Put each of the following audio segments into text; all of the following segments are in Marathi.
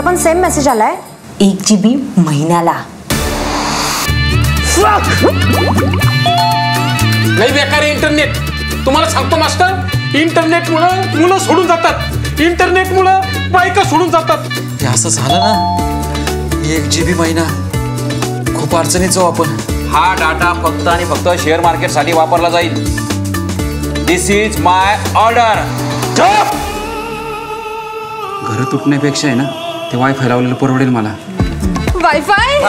तुला पण सेम मेसेज आलाय 1 GB महिन्याला. लई बेकार इंटरनेट. तुम्हाला सांगतो मास्टर, इंटरनेटमुळं मुलं सोडून जातात, इंटरनेटमुळं बायका सोडून जातात. हे असं झालं ना 1 GB महिना, खूप अडचणीत जाऊ आपण. हा डाटा फक्त आणि फक्त शेअर मार्केटसाठी वापरला जाईल. दिस इज माय ऑर्डर. घर तुटण्यापेक्षा आहे ना ते वायफाय लावलेलं परवडेल मला. वायफाय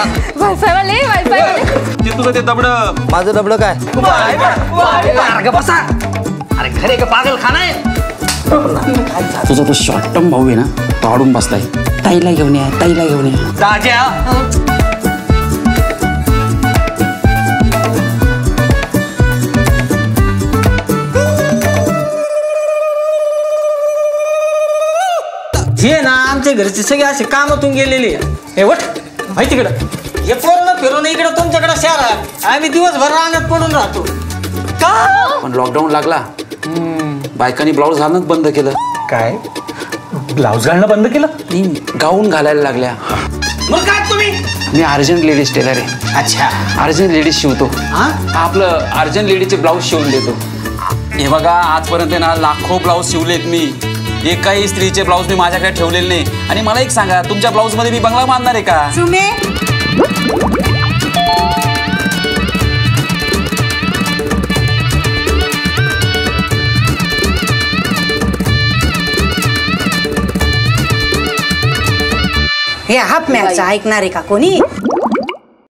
वाले ते तुझं ते दबडं. माझं दबडं काय? बसा. अरे घरे का पागल खाना आहे. तुझा तो शॉर्ट टर्म भाऊ आहे ना तो आडून बसलाय. ताईला घेऊन या, ताईला घेऊन या. ताज्या हे ना आमच्या घरचे सगळे असे कामातून गेलेले. हे वट माहिती तिकडं हे पूर्ण फिरून इकडे तुमच्याकडे शहरात आम्ही दिवसभर रानात पडून राहतो का. पण लॉकडाऊन लागला, बायकांनी ब्लाऊज घालणंच बंद केलं. काय ब्लाऊज घालणं बंद केलं? गाऊन घालायला लागल्या. मग काय तुम्ही? मी अर्जंट लेडीज टेलर आहे. अच्छा, अर्जंट लेडीज शिवतो. आपलं अर्जंट लेडीजचे ब्लाऊज शिवून देतो. हे बघा, आजपर्यंत ना लाखो ब्लाऊज शिवलेत मी. एकाही स्त्रीचे ब्लाऊज मी माझ्याकडे ठेवलेले नाही. आणि मला एक सांगा, तुमच्या ब्लाऊज मध्ये मी बंगला बांधणार आहे का? सुमे हे हाफ मॅच ऐकणार आहे का कोणी?